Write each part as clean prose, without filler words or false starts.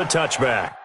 A touchback.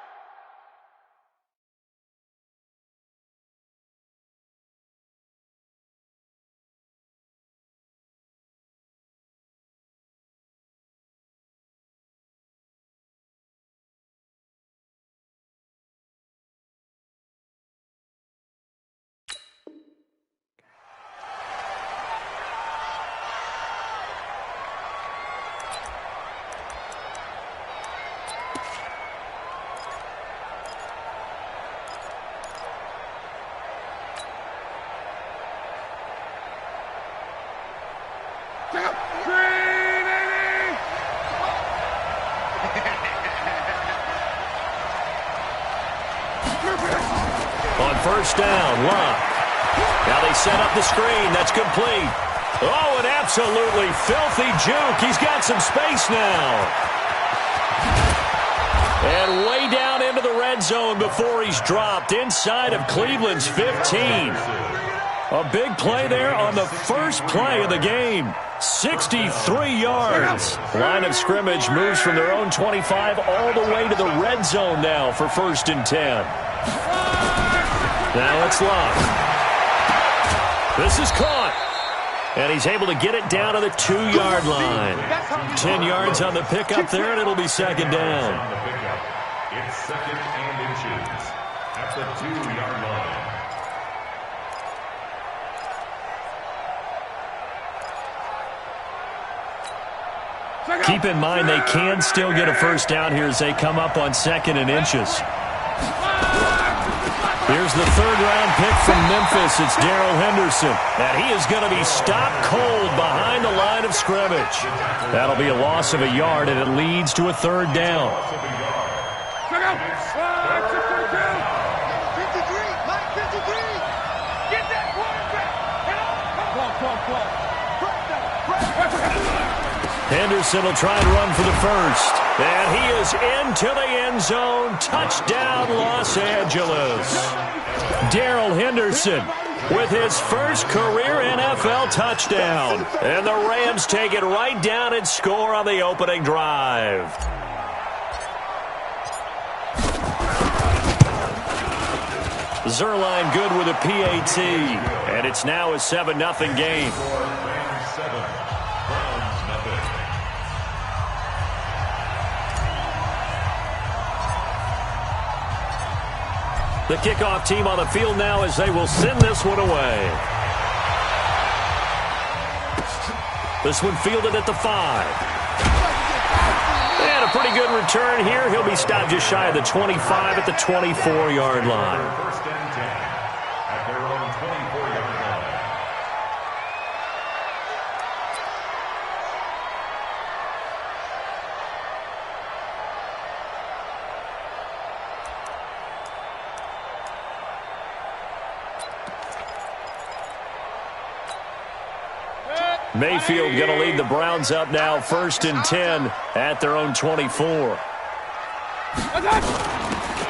On first down, Locke. Now they set up the screen. That's complete. Oh, an absolutely filthy juke. He's got some space now. And way down into the red zone before he's dropped inside of Cleveland's 15. A big play there on the first play of the game. 63 yards. Line of scrimmage moves from their own 25 all the way to the red zone now for 1st and 10. Now it's Locke. This is caught. And he's able to get it down to the 2-yard line. 10 yards on the pickup there, and it'll be 2nd down. It's 2nd and inches at the 2-yard line. Keep in mind they can still get a first down here as they come up on 2nd and inches. Here's the 3rd-round pick from Memphis. It's Darrell Henderson. And he is going to be stopped cold behind the line of scrimmage. That'll be a loss of a yard, and it leads to a 3rd down. Henderson will try and run for the first. And he is into the end zone. Touchdown, Los Angeles. Darrell Henderson with his first career NFL touchdown. And the Rams take it right down and score on the opening drive. Zerline good with a PAT. And it's now a 7-0 game. The kickoff team on the field now as they will send this one away. This one fielded at the 5. And a pretty good return here. He'll be stopped just shy of the 25 at the 24-yard line. First and 10 at their own 24-yard line. Mayfield going to lead the Browns up now, 1st and 10 at their own 24.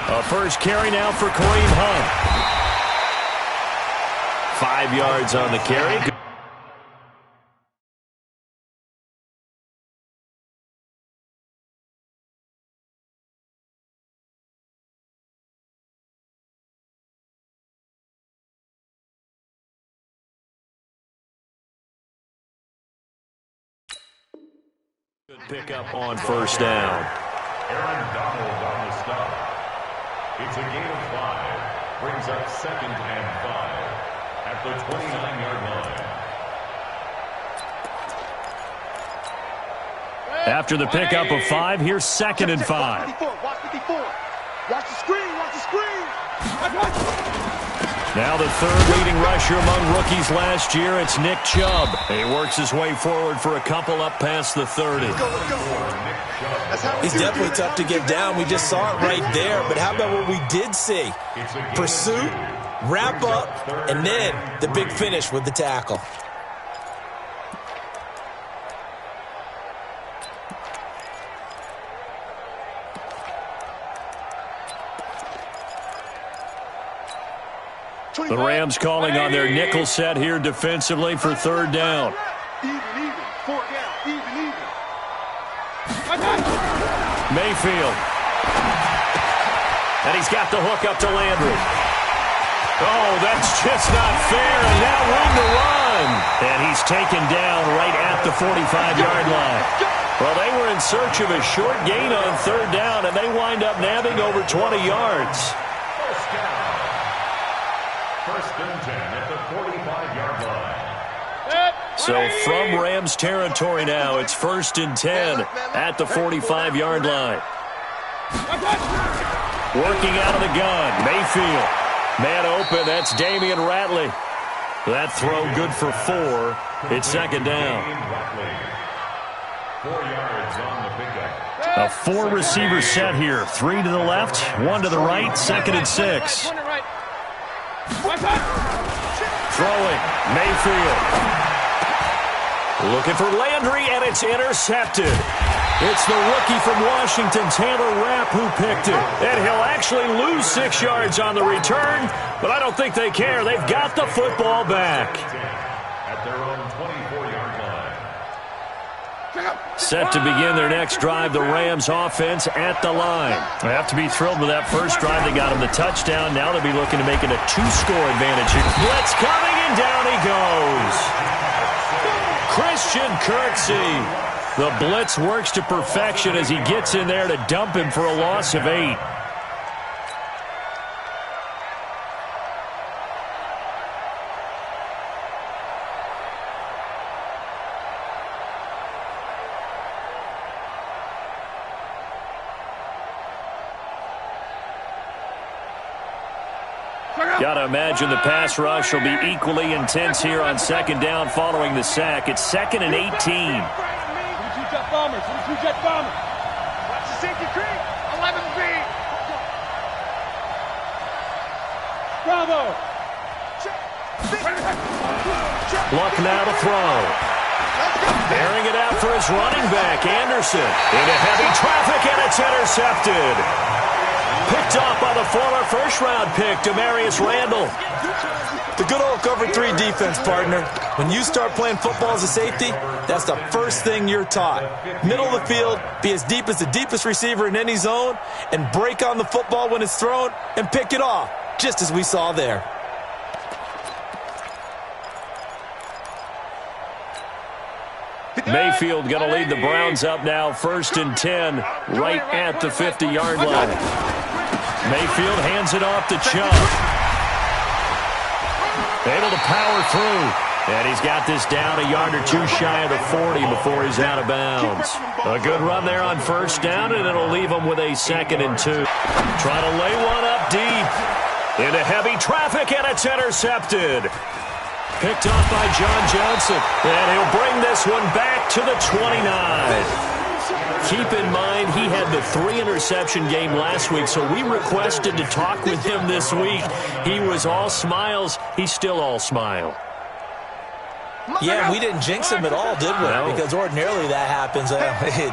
A first carry now for Kareem Hunt. 5 yards on the carry. Good pickup on first down. Aaron Donald on the stop. It's a gain of 5. Brings up 2nd and 5 at the 29-yard line. After the pickup of 5, here's 2nd and 5. Watch 54. Watch the screen. Watch the screen. Now the 3rd leading rusher among rookies last year, it's Nick Chubb. He works his way forward for a couple up past the 30. It's definitely tough to get down. We just saw it right there. But how about what we did see? Pursuit, wrap up, and then the big finish with the tackle. The Rams calling on their nickel set here defensively for 3rd down. Even. 4 down. Even. Mayfield And he's got the hook up to Landry. Oh, that's just not fair. And now room to run. And he's taken down right at the 45-yard line. Well, they were in search of a short gain on third down, and they wind up nabbing over 20 yards. First down. First and 10 at the 45-yard line. So from Rams territory now, it's first and 10 at the 45-yard line. Working out of the gun, Mayfield. Man open, that's Damian Ratley. That throw good for 4. It's second down. 4 yards on the pickup. A 4-receiver set here. 3 to the left, 1 to the right, second and 6. Throwing, Mayfield. Looking for Landry, and it's intercepted. It's the rookie from Washington, Taylor Rapp, who picked it. And he'll actually lose 6 yards on the return, but I don't think they care. They've got the football back. At their own 24-yard line. Set to begin their next drive, the Rams offense at the line. They have to be thrilled with that first drive. They got him the touchdown. Now they'll be looking to make it a 2-score advantage. Blitz coming, and down he goes. Christian Kirksey. The blitz works to perfection as he gets in there to dump him for a loss of 8. Got to imagine the pass rush will be equally intense here on second down following the sack. It's second and 18. Jet bombers. Watch the safety creek. 11 feet. Bravo. Luck now to throw. Airing it out for his running back, Anderson. Into heavy traffic, and it's intercepted. Picked off by the former first-round pick, Demarius Randall. The good old cover 3 defense, partner. When you start playing football as a safety, that's the first thing you're taught. Middle of the field, be as deep as the deepest receiver in any zone, and break on the football when it's thrown and pick it off, just as we saw there. Mayfield going to lead the Browns up now, first and 10, right at the 50-yard line. Mayfield hands it off to Chubb. Able to power through. And he's got this down a yard or 2 shy of the 40 before he's out of bounds. A good run there on first down, and it'll leave him with a second and 2. Trying to lay one up deep. Into heavy traffic, and it's intercepted. Picked off by John Johnson. And he'll bring this one back to the 29. Keep in mind, he had the 3-interception game last week, so we requested to talk with him this week. He was all smiles. He's still all smile. Yeah, we didn't jinx him at all, did we? No. Because ordinarily that happens.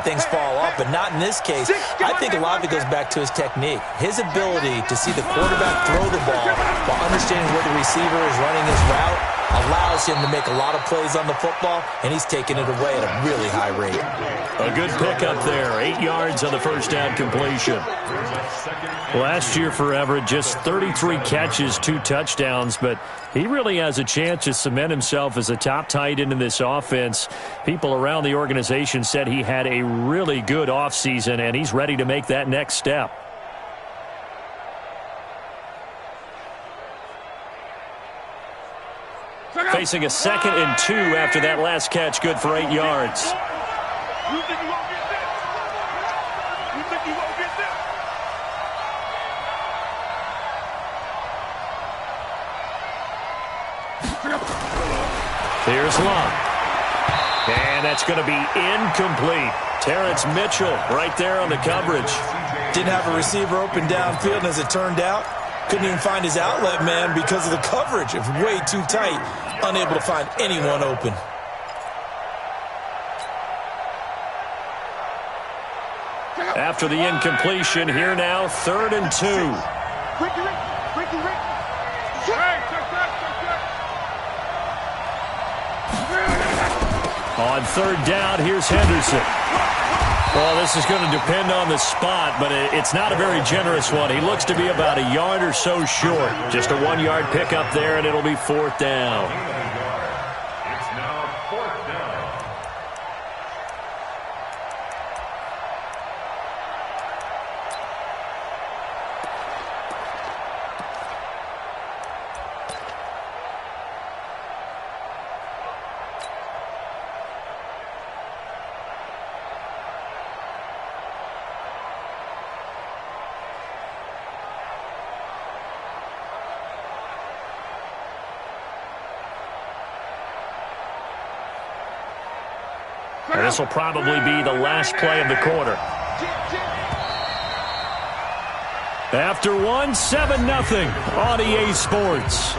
Things fall off, but not in this case. I think a lot of it goes back to his technique. His ability to see the quarterback throw the ball while understanding where the receiver is running his route allows him to make a lot of plays on the football, and he's taking it away at a really high rate. A good pickup there. 8 yards on the first down completion. Last year for Everett, just 33 catches, 2 touchdowns, but he really has a chance to cement himself as a top tight end in this offense. People around the organization said he had a really good offseason, and he's ready to make that next step. Facing a second and 2 after that last catch, good for 8 yards. You think you won't get this? You think you won't get this? Here's Love. And that's going to be incomplete. Terrence Mitchell right there on the coverage. Didn't have a receiver open downfield, and as it turned out, couldn't even find his outlet man because of the coverage. It was way too tight, unable to find anyone open. After the incompletion, here now, 3rd and 2. On third down, here's Henderson. Well, this is going to depend on the spot, but it's not a very generous one. He looks to be about a yard or so short. Just a 1-yard pickup there, and it'll be fourth down. It's now fourth down. And this will probably be the last play of the quarter. After one, 7-0 on EA Sports.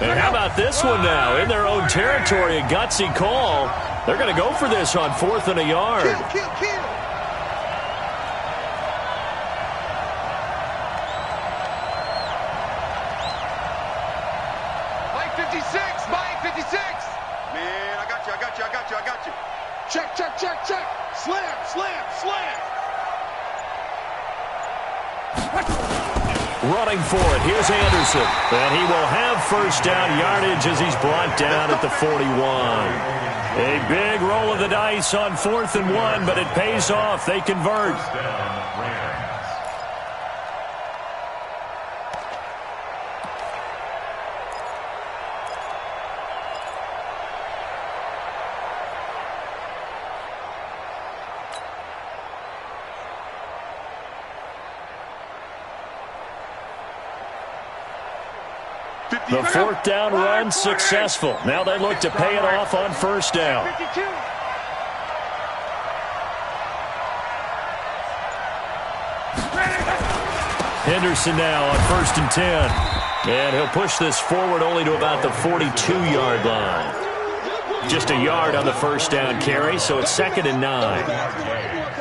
And how about this one now? In their own territory, a gutsy call. They're going to go for this on 4th and a yard. Kill. Mike 56. Man, I got you. Check. Slam. Running for it. Here's Anderson. And he will have first down yardage as he's brought down at the 41. A big roll of the dice on 4th and 1, but it pays off. They convert. The 4th down run successful. Now they look to pay it off on first down. Henderson now on 1st and 10. And he'll push this forward only to about the 42-yard line. Just a yard on the first down carry, so it's 2nd and 9.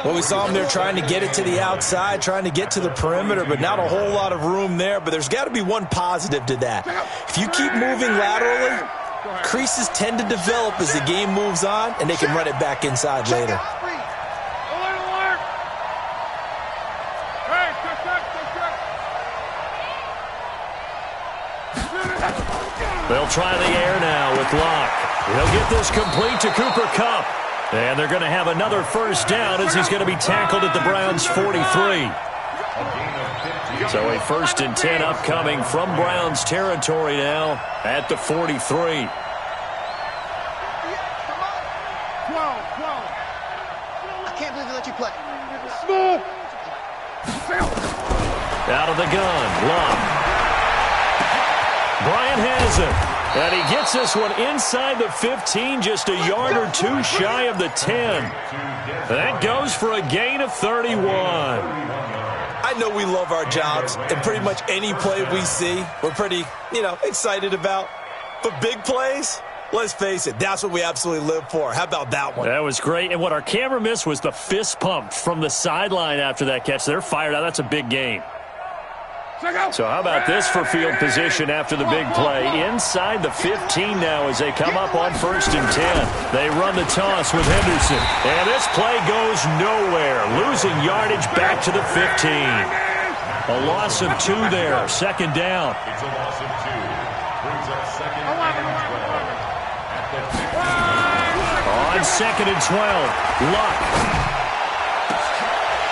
Well, we saw him there trying to get it to the outside, trying to get to the perimeter, but not a whole lot of room there. But there's got to be one positive to that. If you keep moving laterally, creases tend to develop as the game moves on, and they can run it back inside later. They'll try the air now with Locke. He'll get this complete to Cooper Kupp. And they're going to have another first down as he's going to be tackled at the Browns' 43. So a 1st and 10 upcoming from Browns territory now at the 43. I can't believe they let you play. Out of the gun, Locke. Bryant has it. And he gets this one inside the 15, just a yard or two shy of the 10. That goes for a gain of 31. I know we love our jobs, and pretty much any play we see, we're pretty, excited about. But big plays, let's face it, that's what we absolutely live for. How about that one? That was great. And what our camera missed was the fist pump from the sideline after that catch. They're fired out. That's a big gain. So how about this for field position after the big play? Inside the 15 now as they come up on 1st and 10. They run the toss with Henderson. And this play goes nowhere. Losing yardage back to the 15. A loss of 2 there. 2nd down. It's a loss of 2. Brings up 2nd and 12. At the 15. On 2nd and 12. Luck.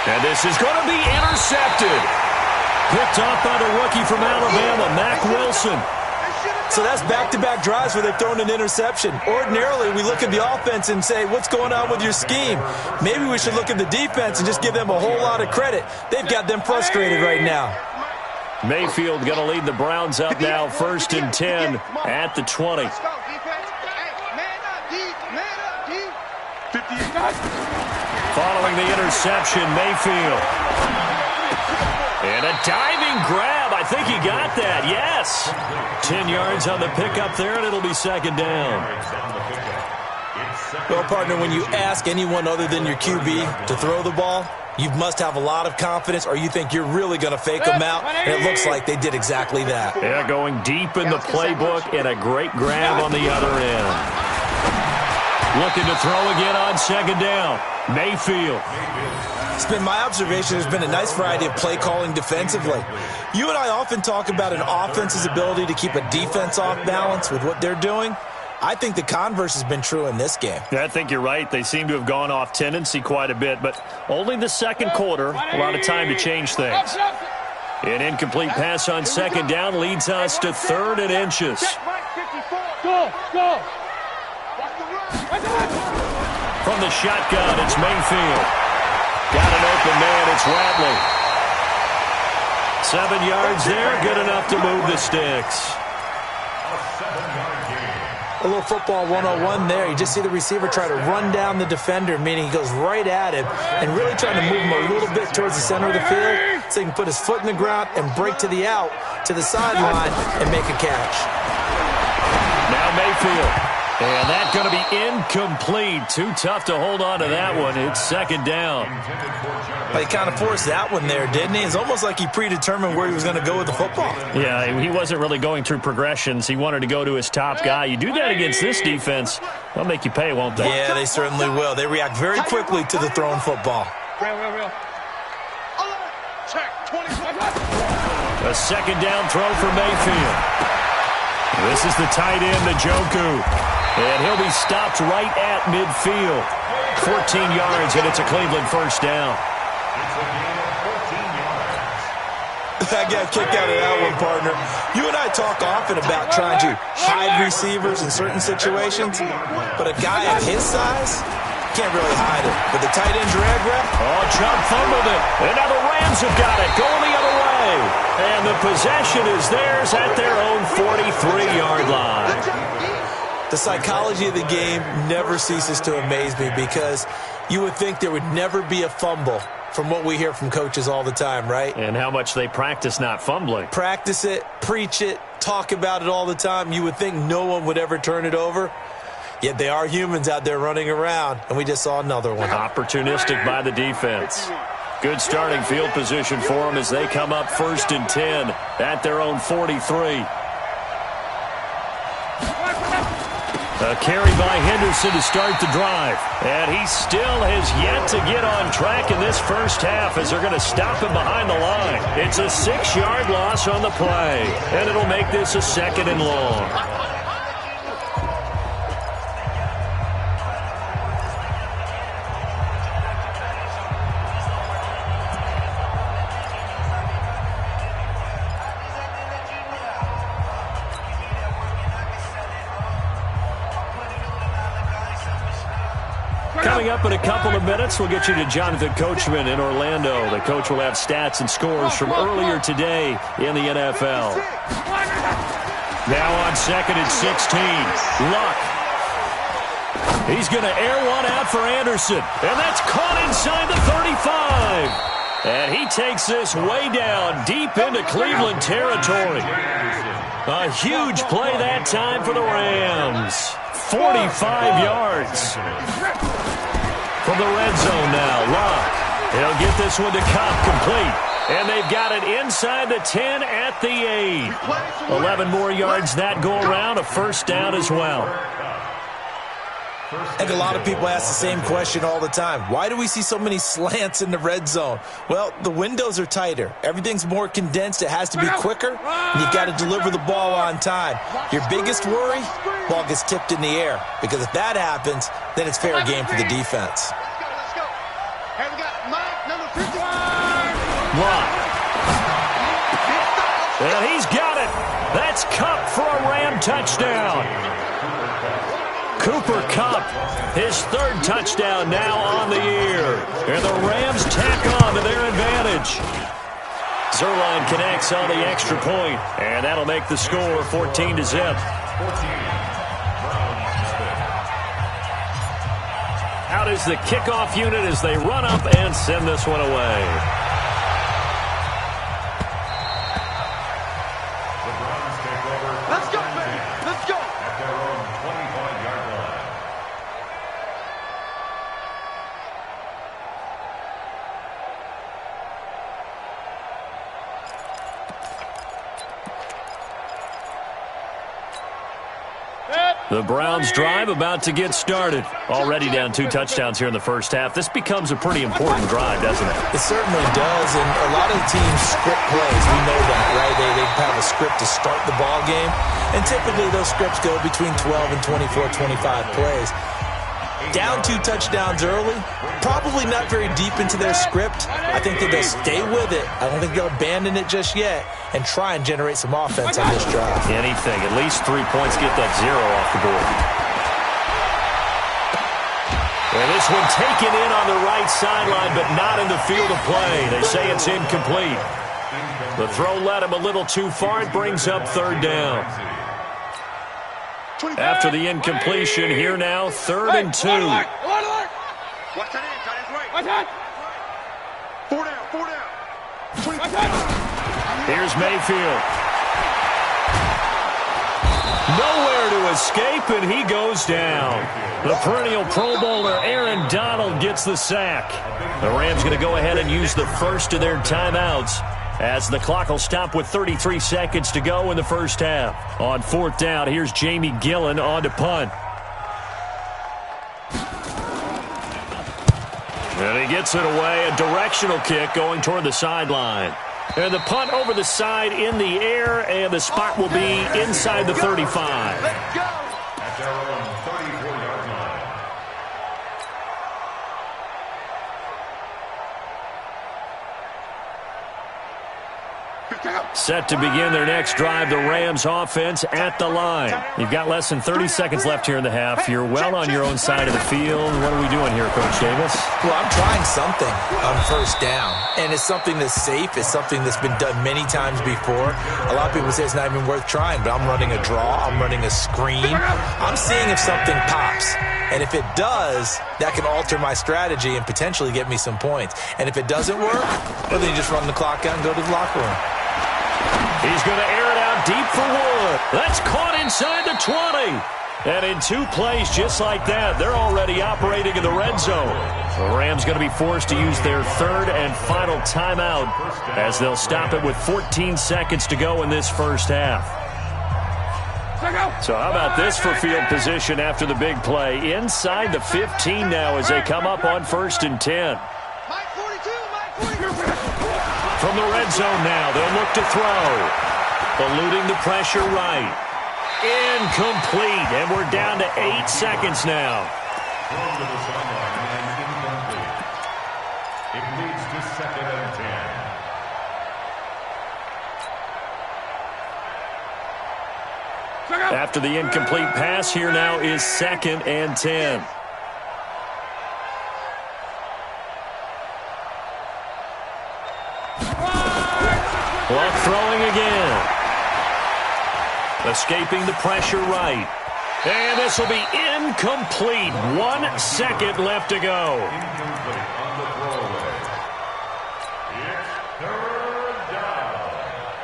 And this is going to be intercepted. Picked off by the rookie from Alabama, Mack Wilson. So that's back-to-back drives where they've thrown an interception. Ordinarily, we look at the offense and say, what's going on with your scheme? Maybe we should look at the defense and just give them a whole lot of credit. They've got them frustrated right now. Mayfield going to lead the Browns up now, 1st and 10 at the 20. Let's go, defense. Hey, man up, D. Man up, D. 50. Following the interception, Mayfield. And a diving grab. I think he got that. Yes. 10 yards on the pickup there, and it'll be second down. Well, partner, when you ask anyone other than your QB to throw the ball, you must have a lot of confidence, or you think you're really going to fake them out, and it looks like they did exactly that. Yeah, going deep in the playbook, and a great grab on the other end. Looking to throw again on second down. Mayfield. It's been my observation there's been a nice variety of play calling defensively. You and I often talk about an offense's ability to keep a defense off balance with what they're doing. I think the converse has been true in this game. Yeah, I think you're right. They seem to have gone off tendency quite a bit, but only the second quarter, a lot of time to change things. An incomplete pass on second down leads us to 3rd and inches. From the shotgun, it's Mayfield. Got an open man, it's Radley. 7 yards there, good enough to move the sticks. A little football 101 there. You just see the receiver try to run down the defender, meaning he goes right at him and really trying to move him a little bit towards the center of the field so he can put his foot in the ground and break to the out, to the sideline, and make a catch. Now Mayfield. And that's going to be incomplete. Too tough to hold on to that one. It's second down. But he kind of forced that one there, didn't he? It's almost like he predetermined where he was going to go with the football. Yeah, he wasn't really going through progressions. He wanted to go to his top guy. You do that against this defense, they'll make you pay, won't they? Yeah, they certainly will. They react very quickly to the thrown football. A second down throw for Mayfield. This is the tight end, Njoku. And he'll be stopped right at midfield. 14 yards, and it's a Cleveland first down. I got a kick out of that one, partner. You and I talk often about trying to hide receivers in certain situations, but a guy of his size can't really hide it. But the tight end drag rep. Oh, Chubb fumbled it. And now the Rams have got it, going the other way. And the possession is theirs at their own 43-yard line. The psychology of the game never ceases to amaze me because you would think there would never be a fumble from what we hear from coaches all the time, right? And how much they practice not fumbling. Practice it, preach it, talk about it all the time. You would think no one would ever turn it over. Yet they are humans out there running around, and we just saw another one. Opportunistic by the defense. Good starting field position for them as they come up 1st and 10 at their own 43. A carry by Henderson to start the drive. And he still has yet to get on track in this first half as they're going to stop him behind the line. It's a 6-yard loss on the play, and it'll make this a 2nd and long. Coming up in a couple of minutes, we'll get you to Jonathan Coachman in Orlando. The coach will have stats and scores from earlier today in the NFL. Now on 2nd and 16, Luck. He's going to air one out for Anderson, and that's caught inside the 35. And he takes this way down deep into Cleveland territory. A huge play that time for the Rams. 45 yards. From the red zone now, Luck. He'll get this one to Cobb complete. And they've got it inside the 10 at the 8. 11 more yards that go around, a first down as well. I think a lot of people ask the same question all the time. Why do we see so many slants in the red zone? Well, the windows are tighter. Everything's more condensed. It has to be quicker, and you've got to deliver the ball on time. Your biggest worry, ball gets tipped in the air, because if that happens, then it's fair game for the defense. Luck. And he's got it. That's Kupp for a Ram touchdown. Cooper Kupp, his 3rd touchdown now on the year. And the Rams tack on to their advantage. Zerline connects on the extra point, and that'll make the score 14-0. Out is the kickoff unit as they run up and send this one away. The Browns take over. Let's go, baby. Let's go. At their own 25-yard line. The Browns drive about to get started. Already down 2 touchdowns here in the first half. This becomes a pretty important drive, doesn't it? It certainly does, and a lot of the teams script plays. We know that, right? They have a script to start the ball game, and typically those scripts go between 12 and 24, 25 plays. Down 2 touchdowns early, probably not very deep into their script. I think that they'll stay with it. I don't think they'll abandon it just yet and try and generate some offense on this drive. Anything. At least 3 points, get that 0 off the board. And this one taken in on the right sideline, but not in the field of play. They say it's incomplete. The throw led him a little too far. It brings up 3rd down. After the incompletion, here now, 3rd and 2. Watch that in, Johnny. That's right. 4 down, 4 down. Here's Mayfield. Nowhere to escape, and he goes down. The perennial Pro Bowler Aaron Donald gets the sack. The Rams going to go ahead and use the first of their timeouts, as the clock will stop with 33 seconds to go in the first half. On 4th down, here's Jamie Gillen on to punt. And he gets it away, a directional kick going toward the sideline. And the punt over the side in the air, and the spot will be inside the 35. Let's go. At their own 34-yard line. Set to begin their next drive, the Rams offense at the line. You've got less than 30 seconds left here in the half. You're well on your own side of the field. What are we doing here, Coach Davis? Well, I'm trying something on 1st down, and it's something that's safe. It's something that's been done many times before. A lot of people say it's not even worth trying, but I'm running a draw. I'm running a screen. I'm seeing if something pops. And if it does, that can alter my strategy and potentially get me some points. And if it doesn't work, well, then you just run the clock out and go to the locker room. He's going to air it out deep for Wood. That's caught inside the 20. And in 2 plays just like that, they're already operating in the red zone. The Rams going to be forced to use their 3rd and final timeout, as they'll stop it with 14 seconds to go in this first half. So how about this for field position after the big play? Inside the 15 now as they come up on 1st and 10. From the red zone now, they'll look to throw. Eluding the pressure right. Incomplete, and we're down to 8 seconds now. Thrown to the sideline and incomplete. It leads to 2nd and 10. After the incomplete pass, here now is 2nd and 10. Clock throwing again. Escaping the pressure right. And this will be incomplete. 1 second left to go. Incomplete on the throwaway. It's 3rd down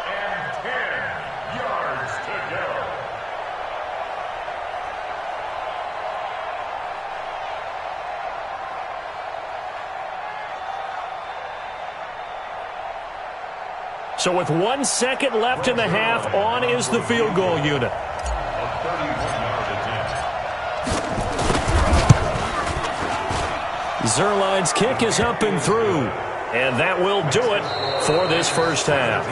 and 10 yards to go. So with 1 second left in the half, on is the field goal unit. A 31-yard attempt. Zerline's kick is up and through. And that will do it for this first half.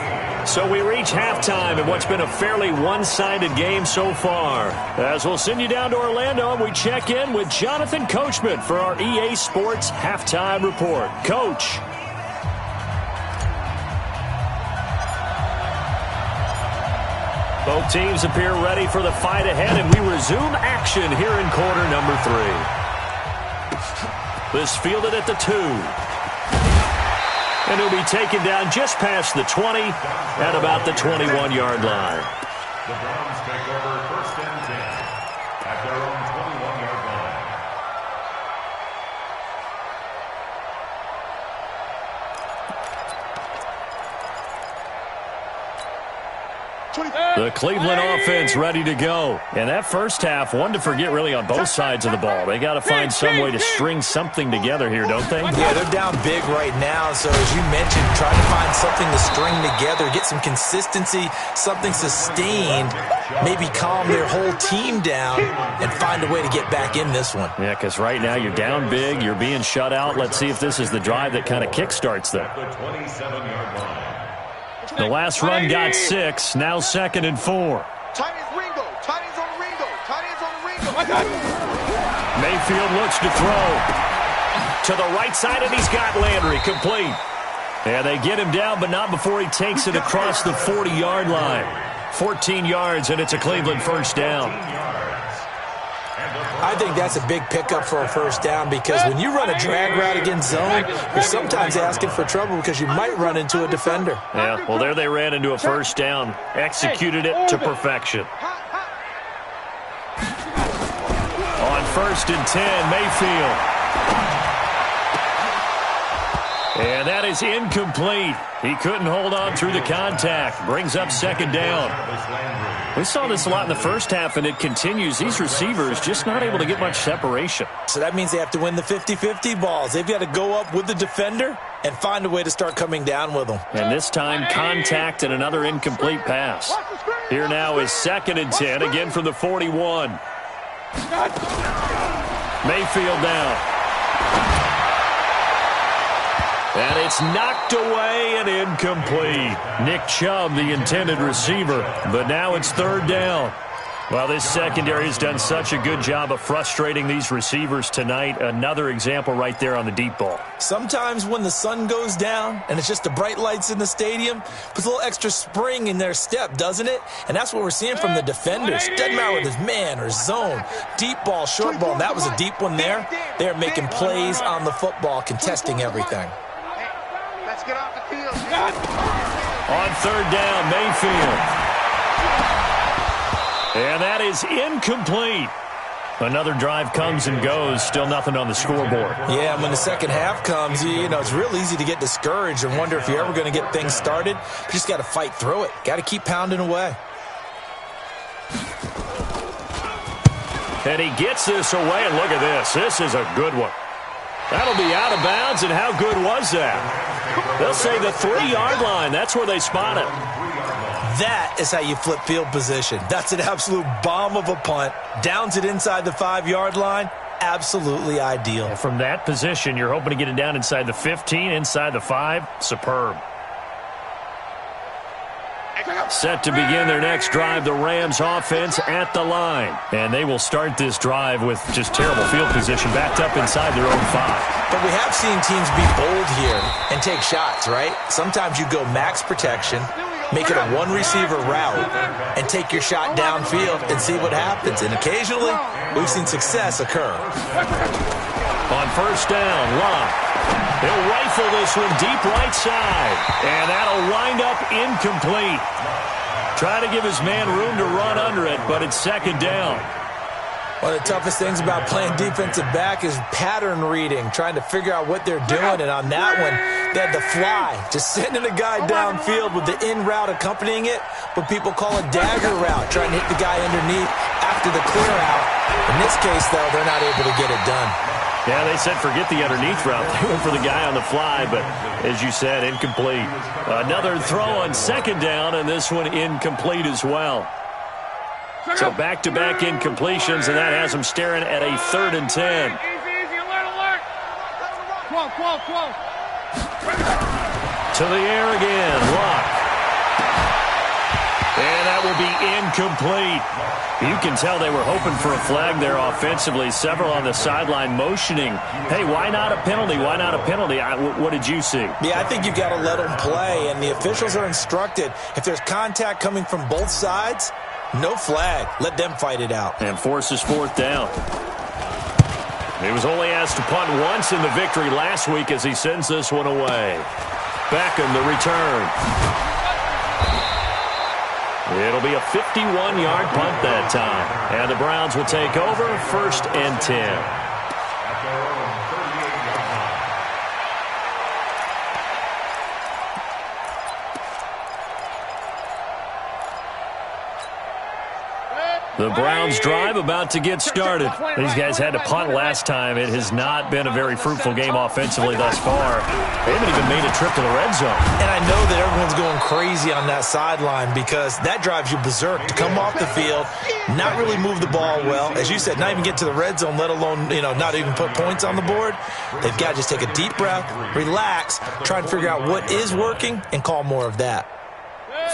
So we reach halftime in what's been a fairly one-sided game so far. As we'll send you down to Orlando, and we check in with Jonathan Coachman for our EA Sports Halftime Report. Coach. Both teams appear ready for the fight ahead, and we resume action here in quarter number 3. This fielded at the 2. And he'll be taken down just past the 20 at about the 21-yard line. The Browns take over 1st and 10 at their own 21-yard line. The Cleveland offense ready to go. And that first half, one to forget really on both sides of the ball. They got to find some way to string something together here, don't they? Yeah, they're down big right now. So as you mentioned, trying to find something to string together, get some consistency, something sustained, maybe calm their whole team down and find a way to get back in this one. Yeah, because right now you're down big, you're being shut out. Let's see if this is the drive that kind of kickstarts them. The last run got 6, now 2nd and 4. Tight ends Ringo. Tight ends on the Ringo. Tight ends on the Ringo. Mayfield looks to throw. To the right side, and he's got Landry complete. And they get him down, but not before he takes it across the 40-yard line. 14 yards, and it's a Cleveland first down. I think that's a big pickup for a first down because when you run a drag route against zone, you're sometimes asking for trouble because you might run into a defender. Yeah, well, there they ran into a first down. Executed it to perfection. On 1st and 10, Mayfield. And that is incomplete. He couldn't hold on through the contact. Brings up 2nd down. We saw this a lot in the first half, and it continues. These receivers just not able to get much separation. So that means they have to win the 50-50 balls. They've got to go up with the defender and find a way to start coming down with them. And this time, contact and another incomplete pass. Here now is 2nd and 10, again from the 41. Mayfield down. And it's knocked away and incomplete. Nick Chubb, the intended receiver, but now it's 3rd down. Well, this secondary has done such a good job of frustrating these receivers tonight. Another example right there on the deep ball. Sometimes when the sun goes down and it's just the bright lights in the stadium, puts a little extra spring in their step, doesn't it? And that's what we're seeing from the defenders. Doesn't matter whether it's man or zone, deep ball, short ball. That was a deep one there. They're making plays on the football, contesting everything. Let's get off the field. On 3rd down, Mayfield. And that is incomplete. Another drive comes and goes. Still nothing on the scoreboard. Yeah, when the second half comes, you know, it's real easy to get discouraged and wonder if you're ever going to get things started. You just got to fight through it. Got to keep pounding away. And he gets this away, and look at this. This is a good one. That'll be out of bounds, and how good was that? They'll say the 3-yard line. That's where they spot it. That is how you flip field position. That's an absolute bomb of a punt. Downs it inside the 5-yard line. Absolutely ideal. And from that position, you're hoping to get it down inside the 15, inside the 5. Superb. Set to begin their next drive, the Rams offense at the line. And they will start this drive with just terrible field position, backed up inside their own 5. But we have seen teams be bold here and take shots, right? Sometimes you go max protection, make it a one-receiver route, and take your shot downfield and see what happens. And occasionally, we've seen success occur. On 1st down, Locke. He'll rifle this one deep right side. And that'll wind up incomplete. Try to give his man room to run under it, but it's 2nd down. One of the toughest things about playing defensive back is pattern reading, trying to figure out what they're doing. And on that one, they had the fly, just sending a guy downfield with the in route accompanying it, what people call a dagger route, trying to hit the guy underneath after the clear out. In this case, though, they're not able to get it done. Yeah, they said forget the underneath route. They went for the guy on the fly, but as you said, incomplete. Another throw on 2nd down, and this one incomplete as well. So back-to-back incompletions, and that has them staring at a 3rd and 10. Easy, alert. Quo. To the air again, Locke. And that will be incomplete. You can tell they were hoping for a flag there offensively. Several on the sideline motioning. Hey, why not a penalty? Why not a penalty? What did you see? Yeah, I think you've got to let them play, and the officials are instructed. If there's contact coming from both sides, no flag. Let them fight it out. And forces 4th down. He was only asked to punt once in the victory last week as he sends this one away. Beckham, the return. It'll be a 51-yard punt that time. And the Browns will take over 1st and 10. The Browns drive about to get started. These guys had to punt last time. It has not been a very fruitful game offensively thus far. They haven't even made a trip to the red zone. And I know that everyone's going crazy on that sideline because that drives you berserk to come off the field, not really move the ball well. As you said, not even get to the red zone, let alone, not even put points on the board. They've got to just take a deep breath, relax, try and figure out what is working, and call more of that.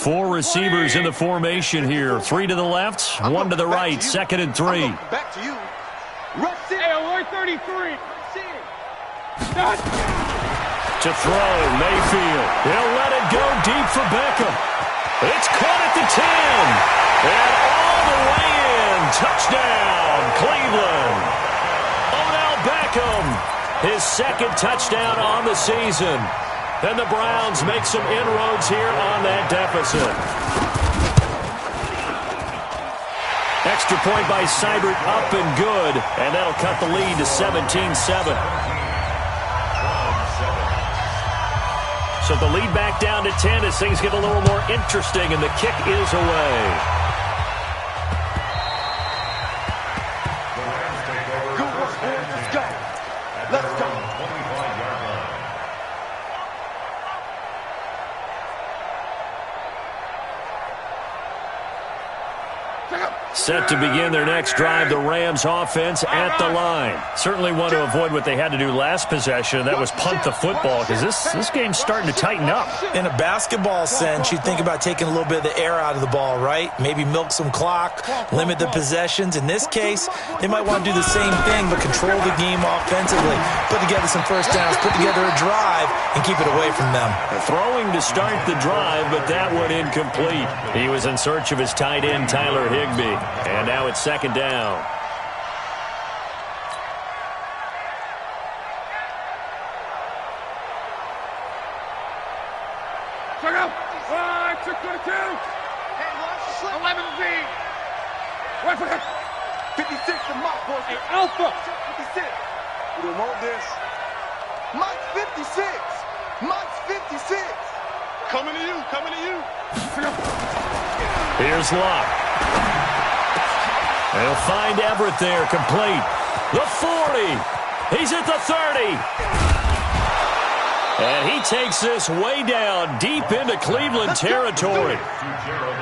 4 receivers in the formation here. 3 to the left, 1 to the right. 2nd and 3. Back to you. Rush it. Hey, 133. To throw, Mayfield. He'll let it go deep for Beckham. It's caught at the 10. And all the way in. Touchdown, Cleveland. Odell Beckham, his 2nd touchdown on the season. And the Browns make some inroads here on that deficit. Extra point by Seibert, up and good. And that'll cut the lead to 17-7. So the lead back down to 10 as things get a little more interesting, and the kick is away. Good work, boys. Let's go. Let's go. Set to begin their next drive, the Rams offense at the line. Certainly want to avoid what they had to do last possession. That was punt the football, because this game's starting to tighten up. In a basketball sense, you think about taking a little bit of the air out of the ball, right? Maybe milk some clock, limit the possessions. In this case, they might want to do the same thing, but control the game offensively. Put together some first downs, put together a drive, and keep it away from them. Throwing to start the drive, but that one incomplete. He was in search of his tight end, Tyler Higbee. And now it's 2nd down. Check out. 622. 11Z. Wait for that. 56 to Mike, boys. Hey, Alpha. 56. We don't want this. Mike's 56. Mike's 56. Coming to you. Coming to you. Here's Locke. They'll find Everett there, complete. The 40. He's at the 30. And he takes this way down, deep into Cleveland territory.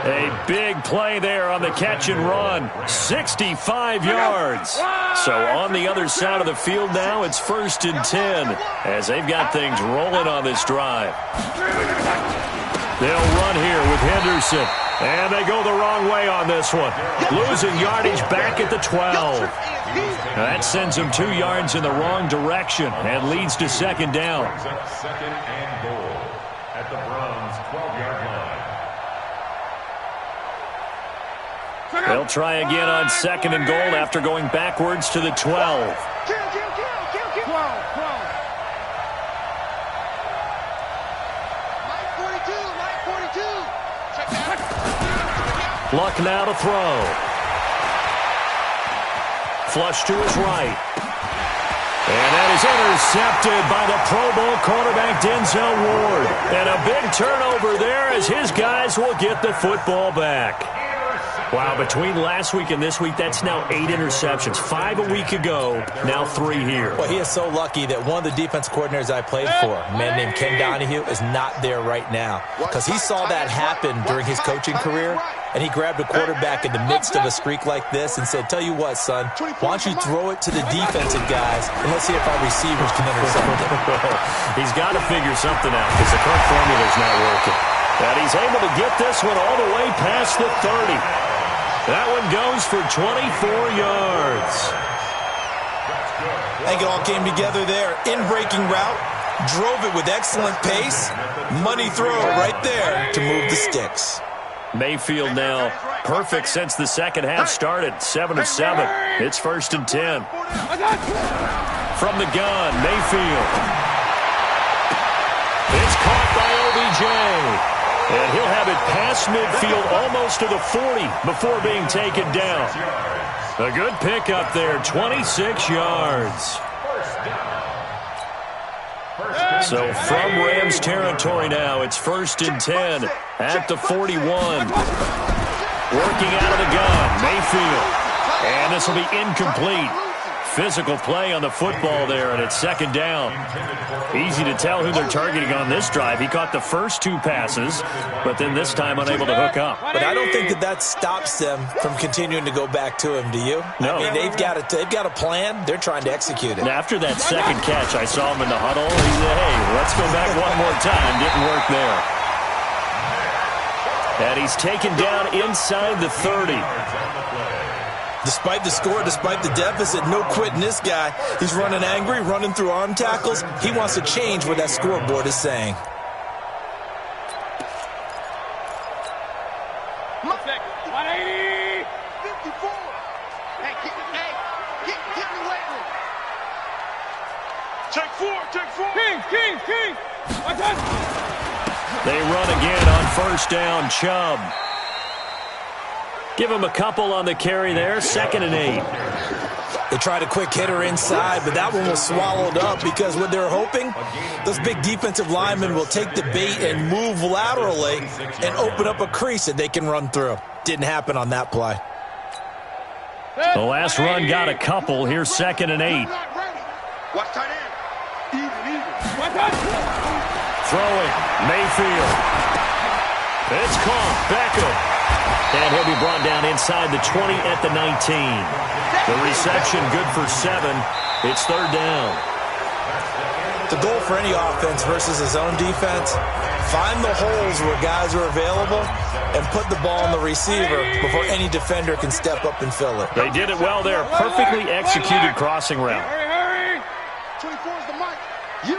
A big play there on the catch and run. 65 yards. So on the other side of the field now, it's 1st and 10, as they've got things rolling on this drive. They'll run here with Henderson. And they go the wrong way on this one. Losing yardage back at the 12. That sends them 2 yards in the wrong direction and leads to 2nd down. 2nd and goal at the Browns' 12-yard line. They'll try again on 2nd and goal after going backwards to the 12. Luck now to throw. Flush to his right. And that is intercepted by the Pro Bowl quarterback Denzel Ward. And a big turnover there as his guys will get the football back. Wow, between last week and this week, that's now 8 interceptions. 5 a week ago, now 3 here. Well, he is so lucky that one of the defense coordinators I played for, a man named Ken Donahue, is not there right now. Because he saw that happen during his coaching career, and he grabbed a quarterback in the midst of a streak like this and said, tell you what, son, why don't you throw it to the defensive guys, and let's see if our receivers can intercept it. He's got to figure something out because the current formula is not working. And he's able to get this one all the way past the 30. That one goes for 24 yards. I think it all came together there. In-breaking route, drove it with excellent pace. Money throw right there to move the sticks. Mayfield now perfect since the second half started. 7 of 7. It's 1st and 10. From the gun, Mayfield. It's caught by OBJ. And he'll have it past midfield almost to the 40 before being taken down. A good pickup there, 26 yards. So from Rams territory now, it's 1st and 10 at the 41. Working out of the gun, Mayfield. Mayfield. And this will be incomplete. Physical play on the football there, and it's second down. Easy to tell who they're targeting on this drive. He caught the first 2 passes, but then this time unable to hook up. But I don't think that stops them from continuing to go back to him, do you? No. I mean, they've got a plan. They're trying to execute it. And after that second catch, I saw him in the huddle. He said, hey, let's go back one more time. Didn't work there. And he's taken down inside the 30. Despite the score, despite the deficit, no quitting this guy. He's running angry, running through arm tackles. He wants to change what that scoreboard is saying. King. They run again on first down, Chubb. Give him a couple on the carry there, 2nd and 8. They tried a quick hitter inside, but that one was swallowed up because what they're hoping, those big defensive linemen will take the bait and move laterally and open up a crease that they can run through. Didn't happen on that play. The last run got a couple. Here's 2nd and 8. Watch tight end. Even. Throwing, Mayfield. It's caught, Beckham. And he'll be brought down inside the 20 at the 19. The reception good for 7. It's 3rd down. The goal for any offense versus his own defense, find the holes where guys are available and put the ball on the receiver before any defender can step up and fill it. They did it well there. Perfectly executed crossing route. Hurry. 24 is the mic. You.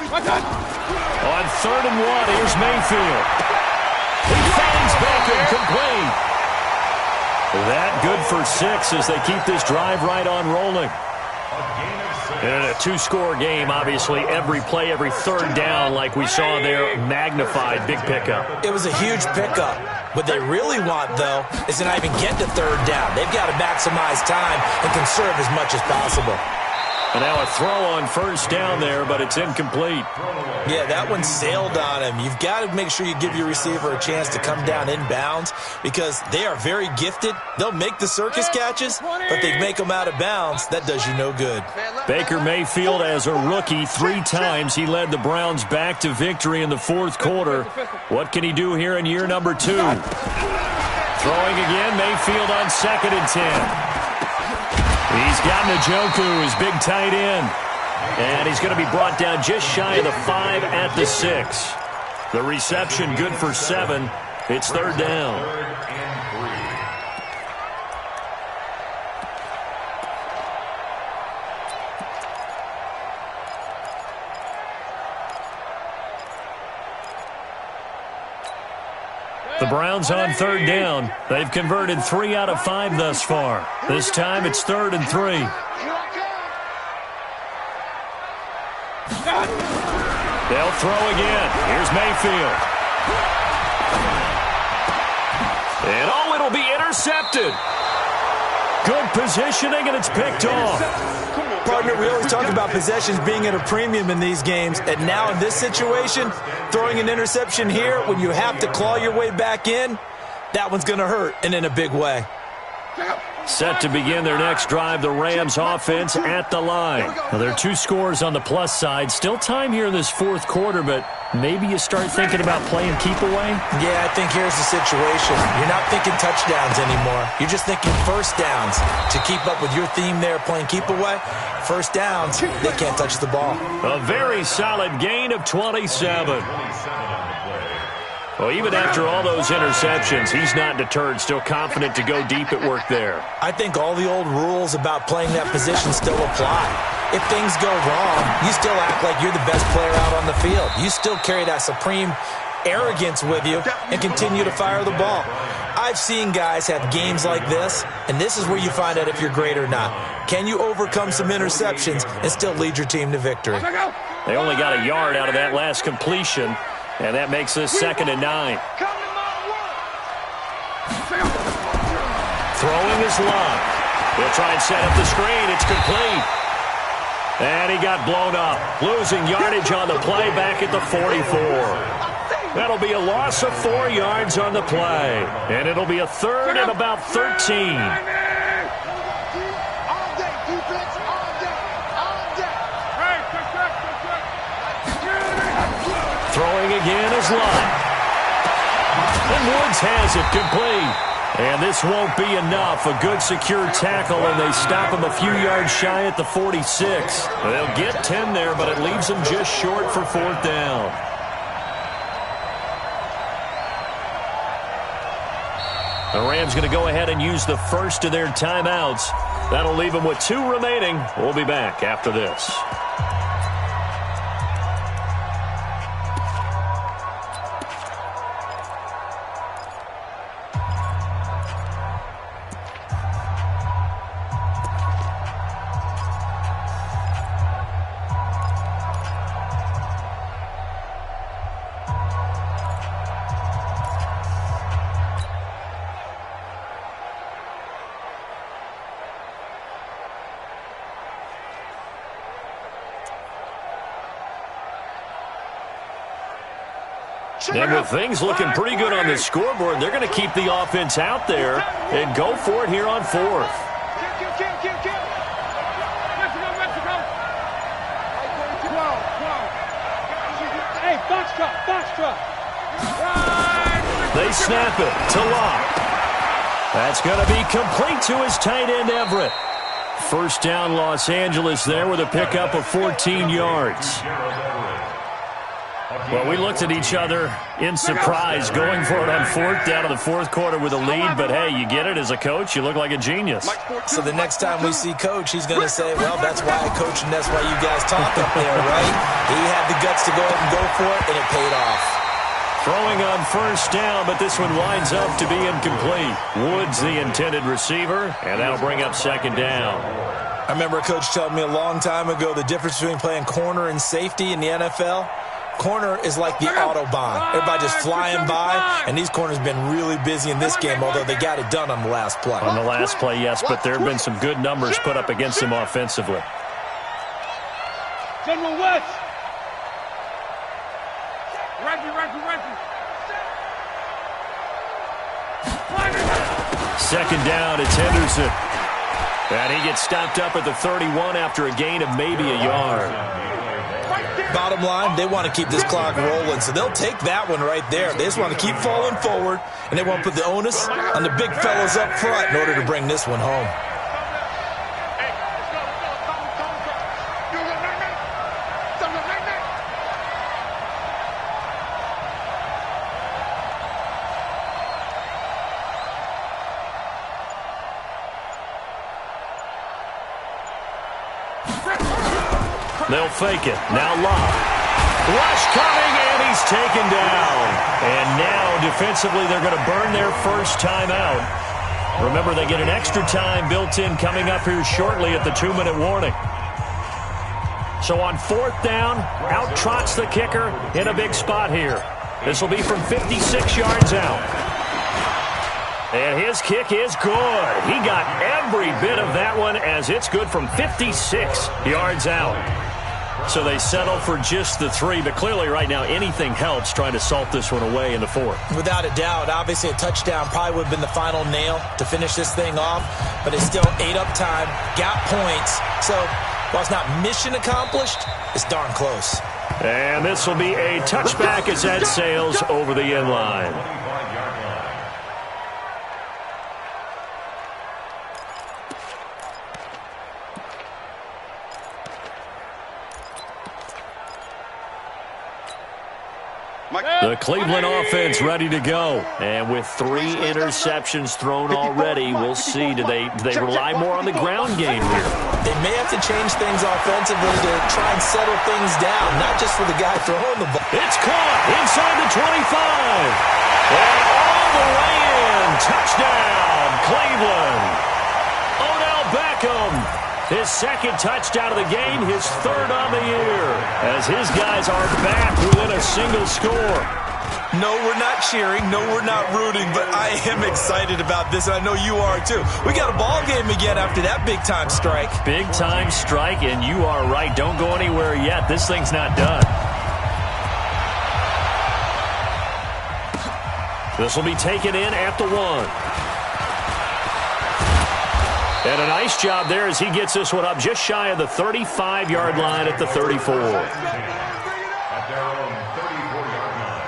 On 3rd and 1, here's Mayfield. He finds Beckham, complete. That good for 6 as they keep this drive right on rolling. And in a 2-score game, obviously, every play, every 3rd down, like we saw there, magnified, big pickup. It was a huge pickup. What they really want, though, is to not even get to 3rd down. They've got to maximize time and conserve as much as possible. And now a throw on first down there, but it's incomplete. Yeah, that one sailed on him. You've got to make sure you give your receiver a chance to come down inbounds because they are very gifted. They'll make the circus catches, but they make them out of bounds. That does you no good. Baker Mayfield, as a rookie, 3 times he led the Browns back to victory in the 4th quarter. What can he do here in year number 2? Throwing again, Mayfield on 2nd and 10. He's got Njoku, his big tight end. And he's going to be brought down just shy of the 5 at the 6. The reception good for 7. It's 3rd down. The Browns on 3rd down. They've converted 3 out of 5 thus far. This time it's 3rd and 3. They'll throw again. Here's Mayfield. And it'll be intercepted. Good positioning, and it's picked off. Partner, we always talk about possessions being at a premium in these games, and now in this situation, throwing an interception here when you have to claw your way back in, that one's going to hurt, and in a big way. Set to begin their next drive, the Rams offense at the line. Now, there are 2 scores on the plus side. Still time here in this 4th quarter, but maybe you start thinking about playing keep away? Yeah, I think here's the situation. You're not thinking touchdowns anymore. You're just thinking first downs. To keep up with your theme there, playing keep away, first downs, they can't touch the ball. A very solid gain of 27. Well, even after all those interceptions, he's not deterred, still confident to go deep at work there. I think all the old rules about playing that position still apply. If things go wrong, you still act like you're the best player out on the field. You still carry that supreme arrogance with you and continue to fire the ball. I've seen guys have games like this, and this is where you find out if you're great or not. Can you overcome some interceptions and still lead your team to victory? They only got a yard out of that last completion. And that makes this 2nd and 9. Throwing his line. He'll try and set up the screen. It's complete. And he got blown up. Losing yardage on the play back at the 44. That'll be a loss of 4 yards on the play. And it'll be a third and about 13. Throwing again is Lott. And Woods has it complete. And this won't be enough. A good secure tackle, and they stop him a few yards shy at the 46. They'll get 10 there, but it leaves them just short for 4th down. The Rams going to go ahead and use the first of their timeouts. That'll leave them with 2 remaining. We'll be back after this. And with things looking pretty good on the scoreboard, they're going to keep the offense out there and go for it here on 4th. Hey, box truck. They snap it to Lott. That's going to be complete to his tight end, Everett. First down, Los Angeles there with a pickup of 14 yards. Well, we looked at each other in surprise going for it on 4th down in the 4th quarter with a lead. But, hey, you get it as a coach. You look like a genius. So the next time we see Coach, he's going to say, well, that's why I coach and that's why you guys talk up there, right? He had the guts to go ahead and go for it, and it paid off. Throwing on 1st down, but this one winds up to be incomplete. Woods the intended receiver, and that'll bring up 2nd down. I remember a coach telling me a long time ago the difference between playing corner and safety in the NFL. Corner is like the Autobahn. Everybody just flying by, and these corners have been really busy in this game, although they got it done on the last play. On the last play, yes, but there have been some good numbers put up against them offensively. General West. Reggie. 2nd down, it's Henderson. And he gets stopped up at the 31 after a gain of maybe a yard. Bottom line, they want to keep this clock rolling, so they'll take that one right there. They just want to keep falling forward, and they want to put the onus on the big fellas up front in order to bring this one home. They'll fake it. Now Lott. Rush coming, and he's taken down. And now, defensively, they're going to burn their first timeout. Remember, they get an extra time built in coming up here shortly at the 2-minute warning. So on 4th down, out trots the kicker in a big spot here. This will be from 56 yards out. And his kick is good. He got every bit of that one as it's good from 56 yards out. So they settle for just the 3, but clearly right now anything helps trying to salt this one away in the 4th. Without a doubt, obviously a touchdown probably would have been the final nail to finish this thing off, but it's still ate up time, got points. So while it's not mission accomplished, it's darn close. And this will be a touchback as that sails over the end line. The Cleveland offense ready to go. And with 3 interceptions thrown already, we'll see. Do they rely more on the ground game here? They may have to change things offensively to try and settle things down, not just for the guy throwing the ball. It's caught inside the 25. And all the way in. Touchdown, Cleveland. Odell Beckham. His 2nd touchdown of the game, his 3rd on the year, as his guys are back within a single score. No, we're not cheering. No, we're not rooting, but I am excited about this, and I know you are too. We got a ball game again after that big-time strike. Big-time strike, and you are right. Don't go anywhere yet. This thing's not done. This will be taken in at the 1. And a nice job there as he gets this one up just shy of the 35-yard line at the 34. At their own 34-yard line.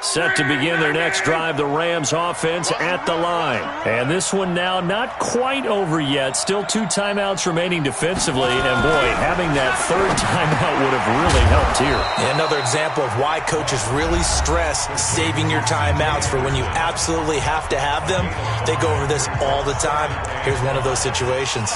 Set to begin their next drive, the Rams offense at the line. And this one now not quite over yet. Still 2 timeouts remaining defensively. And, boy, having that 3rd timeout would have really helped here. Another example of why coaches really stress saving your timeouts for when you absolutely have to have them. They go over this all the time. Here's one of those situations.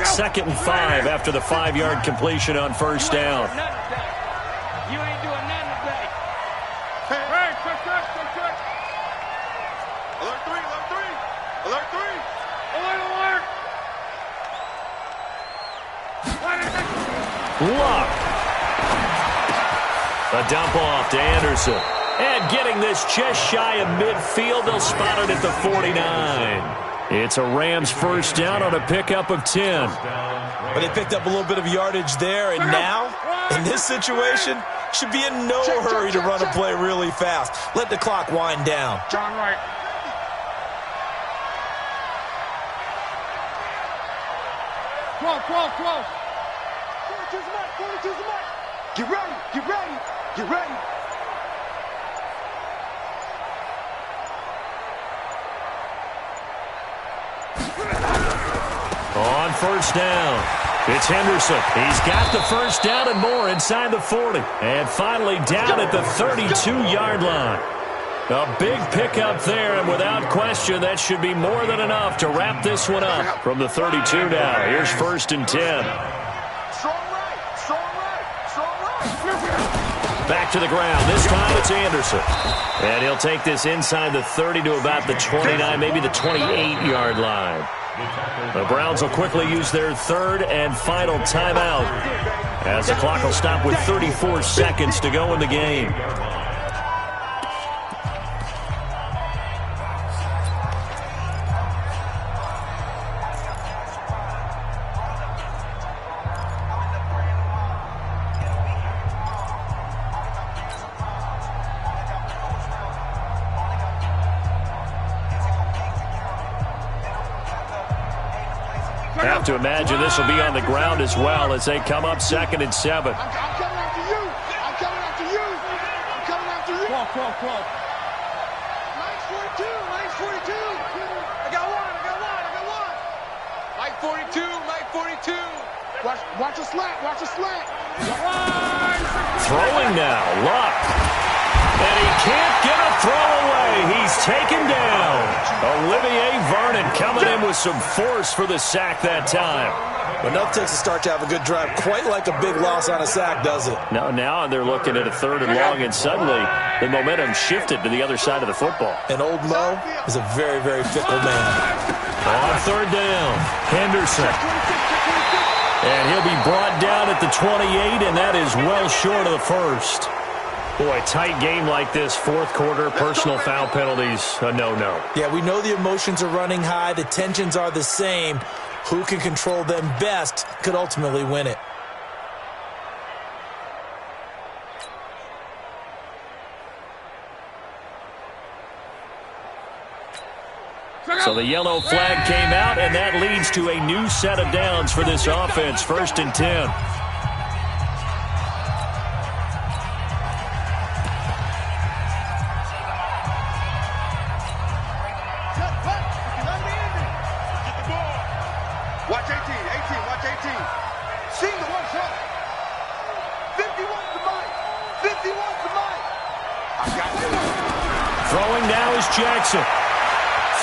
Second and 5 after the 5-yard completion on first down. You ain't doing nothing today. Hey, touch. Alert 3, alert 3. Alert 3. Luck. A dump off to Anderson. And getting this just shy of midfield, they'll spot it at the 49. It's a Rams first down on a pickup of 10. But they picked up a little bit of yardage there, and now, in this situation, should be in no hurry to run a play really fast. Let the clock wind down. John Wright. Close. Get ready. On first down, it's Henderson. He's got the first down and more inside the 40. And finally down at the 32-yard line. A big pickup there, and without question, that should be more than enough to wrap this one up from the 32 now. Here's first and 10. Strong right. Back to the ground. This time it's Anderson. And he'll take this inside the 30 to about the 29, maybe the 28-yard line. The Browns will quickly use their 3rd and final timeout as the clock will stop with 34 seconds to go in the game. Have to imagine this will be on the ground as well as they come up 2nd and 7. I'm coming after you. Close. Mike's 42. I got one. Mike 42. Watch a slant. Throwing now, Luck. And he can't get a throw away. He's taken down. Olivier Vernon coming in with some force for the sack that time. Enough takes a start to have a good drive. Quite like a big loss on a sack, does it? Now they're looking at a 3rd and long, and suddenly the momentum shifted to the other side of the football. And old Mo is a very, very fickle man. On 3rd down, Henderson. And he'll be brought down at the 28, and that is well short of the 1st. Boy, tight game like this, 4th quarter, personal foul penalties, a no-no. Yeah, we know the emotions are running high. The tensions are the same. Who can control them best could ultimately win it. So the yellow flag came out, and that leads to a new set of downs for this offense, 1st and 10. Watch 18. Watch 18. Sing the one shot. 51 to Mike. I got it. Throwing now is Jackson.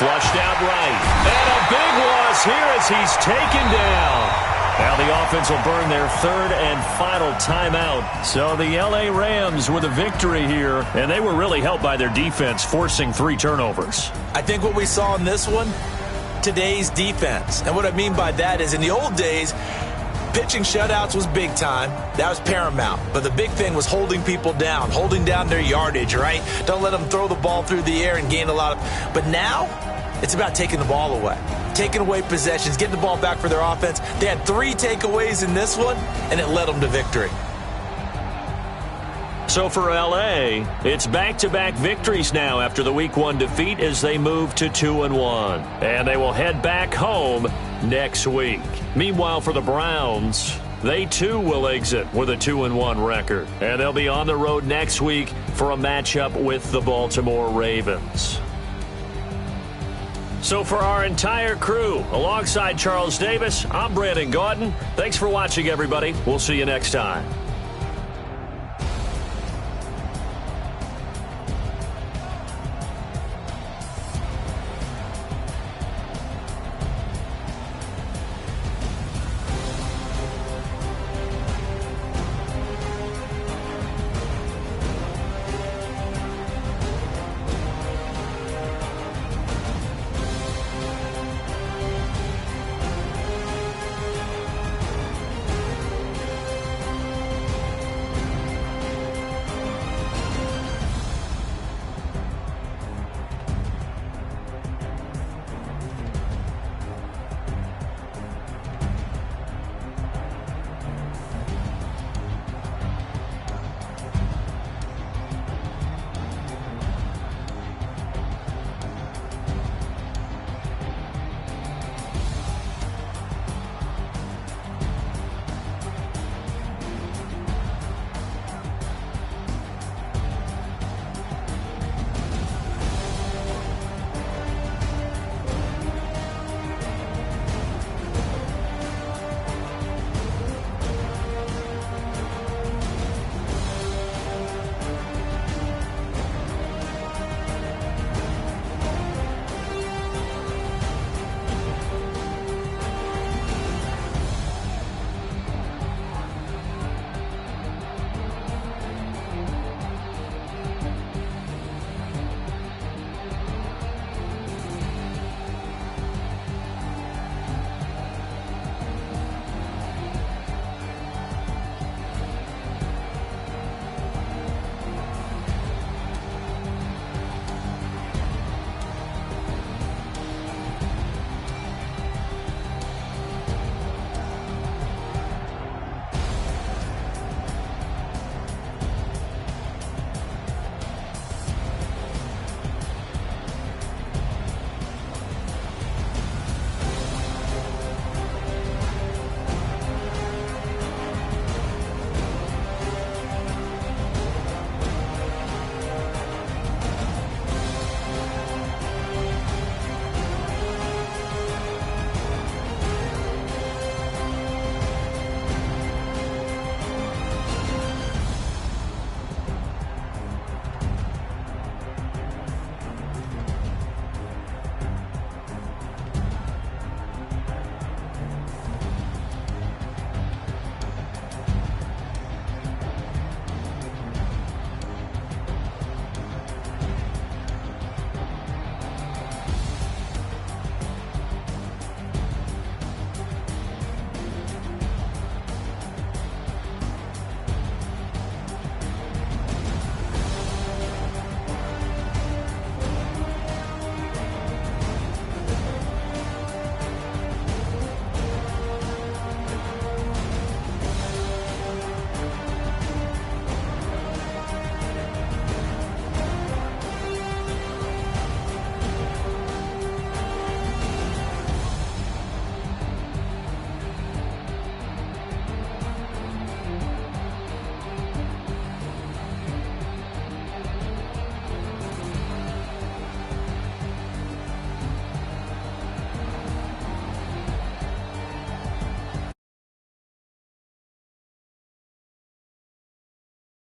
Flushed out right. And a big loss here as he's taken down. Now the offense will burn their 3rd and final timeout. So the L.A. Rams with a victory here, and they were really helped by their defense, forcing 3 turnovers. I think what we saw in this one, today's defense. And what I mean by that is in the old days, pitching shutouts was big time. That was paramount. But the big thing was holding people down, holding down their yardage, right? Don't let them throw the ball through the air and gain a lot of... But now, it's about taking the ball away. Taking away possessions, getting the ball back for their offense. They had 3 takeaways in this one, and it led them to victory. So for L.A., it's back-to-back victories now after the Week 1 defeat as they move to 2-1. And they will head back home next week. Meanwhile, for the Browns, they too will exit with a 2-1 record. And they'll be on the road next week for a matchup with the Baltimore Ravens. So for our entire crew, alongside Charles Davis, I'm Brandon Gaudin. Thanks for watching, everybody. We'll see you next time.